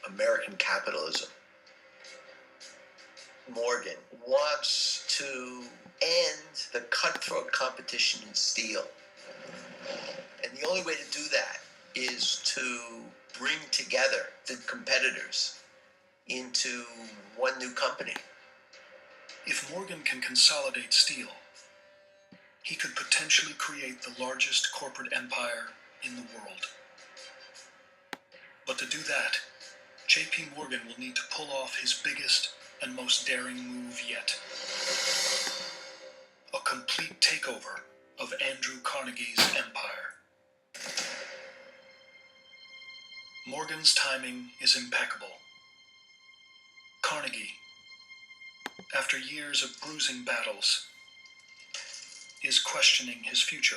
American capitalism. Morgan wants to end the cutthroat competition in steel. And the only way to do that is to bring together the competitors into one new company. If Morgan can consolidate steel, he could potentially create the largest corporate empire in the world. But to do that, J.P. Morgan will need to pull off his biggest and most daring move yet. A complete takeover of Andrew Carnegie's empire. Morgan's timing is impeccable. Carnegie, after years of bruising battles, is questioning his future.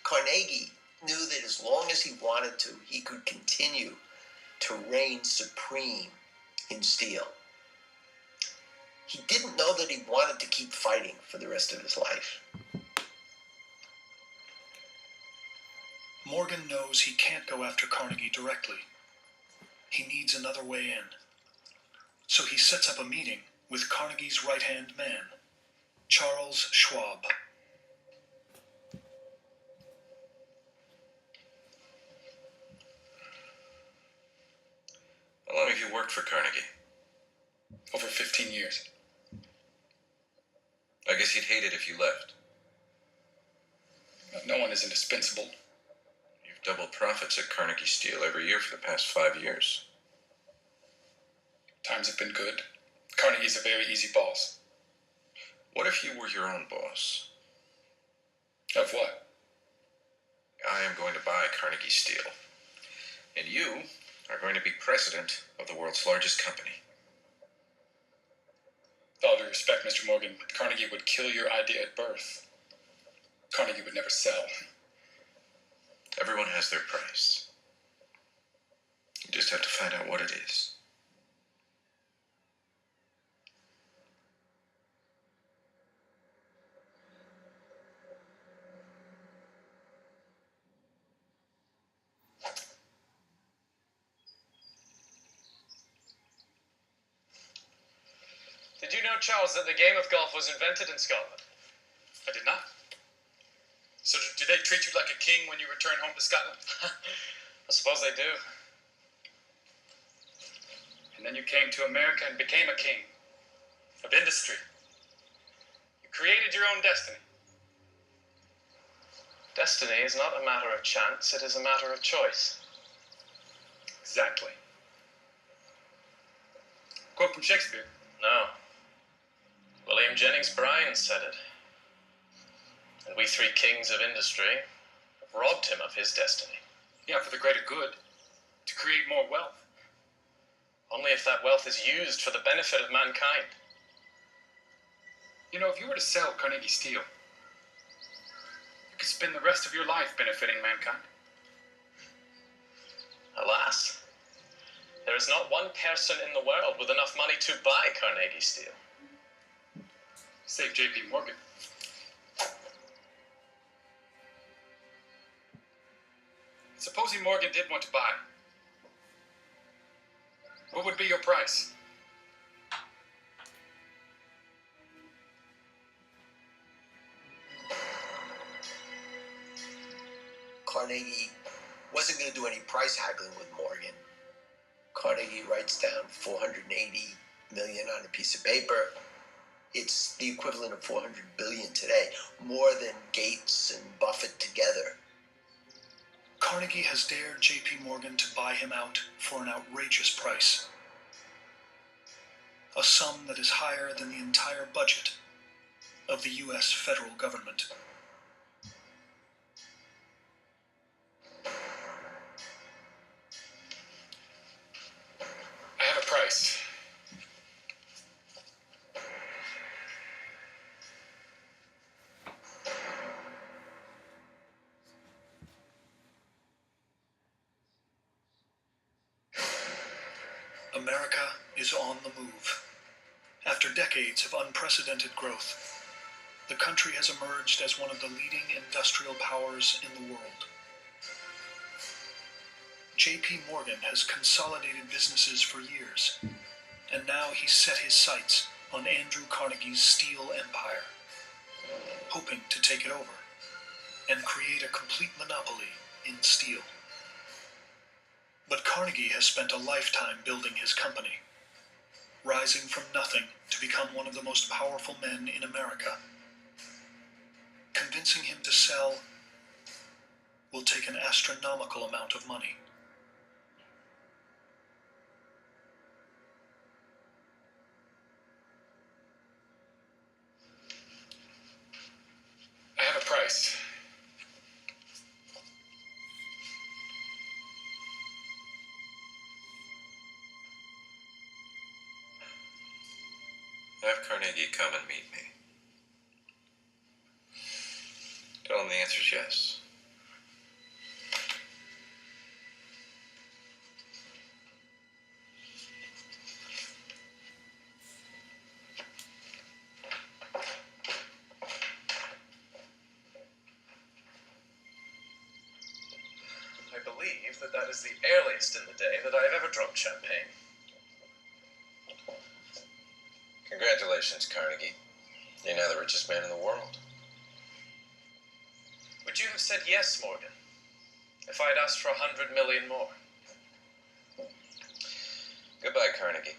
Carnegie knew that as long as he wanted to, he could continue to reign supreme in steel. He didn't know that he wanted to keep fighting for the rest of his life. Morgan knows he can't go after Carnegie directly. He needs another way in. So he sets up a meeting with Carnegie's right-hand man, Charles Schwab. How long have you worked for Carnegie? Over 15 years. I guess he'd hate it if you left. No one is indispensable. You've doubled profits at Carnegie Steel every year for the past 5 years. Times have been good. Carnegie's a very easy boss. What if you were your own boss? Of what? I am going to buy Carnegie Steel. And you are going to be president of the world's largest company. With all due respect, Mr. Morgan, Carnegie would kill your idea at birth. Carnegie would never sell. Everyone has their price. You just have to find out what it is. Did you know, Charles, that the game of golf was invented in Scotland? I did not. So do they treat you like a king when you return home to Scotland? I suppose they do. And then you came to America and became a king of industry. You created your own destiny. Destiny is not a matter of chance, it is a matter of choice. Exactly. Quote from Shakespeare. No. William Jennings Bryan said it. And we three kings of industry have robbed him of his destiny. Yeah, for the greater good. To create more wealth. Only if that wealth is used for the benefit of mankind. You know, if you were to sell Carnegie Steel, you could spend the rest of your life benefiting mankind. Alas, there is not one person in the world with enough money to buy Carnegie Steel. Save J.P. Morgan. Supposing Morgan did want to buy, what would be your price? Carnegie wasn't going to do any price haggling with Morgan. Carnegie writes down $480 million on a piece of paper. It's the equivalent of $400 billion today, more than Gates and Buffett together. Carnegie has dared J.P. Morgan to buy him out for an outrageous price. A sum that is higher than the entire budget of the U.S. federal government. I have a price. America is on the move. After decades of unprecedented growth, the country has emerged as one of the leading industrial powers in the world. J.P. Morgan has consolidated businesses for years, and now he's set his sights on Andrew Carnegie's steel empire, hoping to take it over and create a complete monopoly in steel. But Carnegie has spent a lifetime building his company, rising from nothing to become one of the most powerful men in America. Convincing him to sell will take an astronomical amount of money. I have a price. Have Carnegie come and meet me. Tell him the answer's yes. I believe that is the earliest in the day that I have ever drunk champagne. Congratulations, Carnegie. You're now the richest man in the world. Would you have said yes, Morgan, if I'd asked for 100 million more? Goodbye, Carnegie.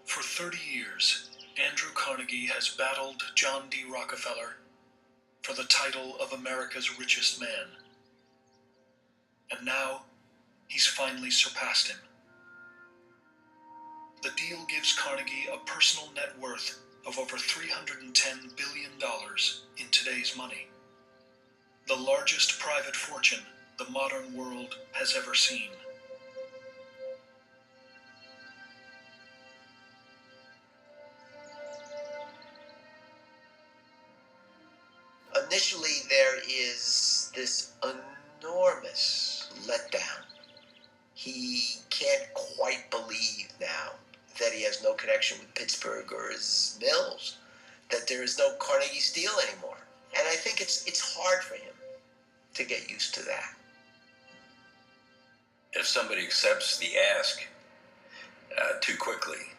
For 30 years, Andrew Carnegie has battled John D. Rockefeller for the title of America's richest man. And now, he's finally surpassed him. The deal gives Carnegie a personal net worth of over $310 billion in today's money, the largest private fortune the modern world has ever seen. Initially, there is this enormous letdown. He can't quite believe now that he has no connection with Pittsburgh or his mills, that there is no Carnegie Steel anymore. And I think it's hard for him to get used to that. If somebody accepts the ask too quickly,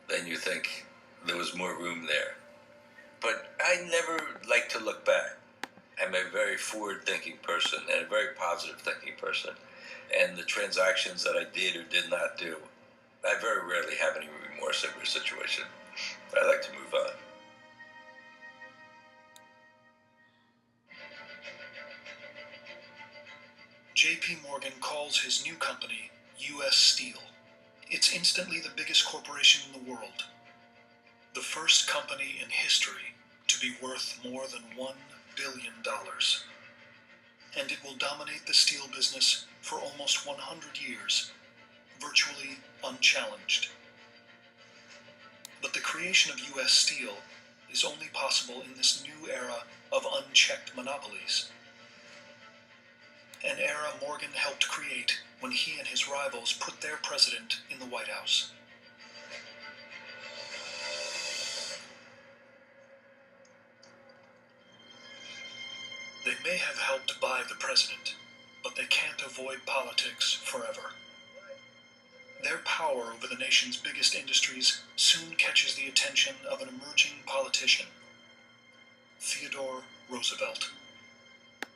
then you think there was more room there. But I never like to look back. I'm a very forward-thinking person and a very positive-thinking person. And the transactions that I did or did not do, I very rarely have any remorse over a situation. I like to move on. J.P. Morgan calls his new company U.S. Steel. It's instantly the biggest corporation in the world. The first company in history to be worth more than $1 billion. And it will dominate the steel business for almost 100 years, virtually unchallenged. But the creation of U.S. Steel is only possible in this new era of unchecked monopolies. An era Morgan helped create when he and his rivals put their president in the White House. They may have helped buy the president, but they can't avoid politics forever. Their power over the nation's biggest industries soon catches the attention of an emerging politician, Theodore Roosevelt.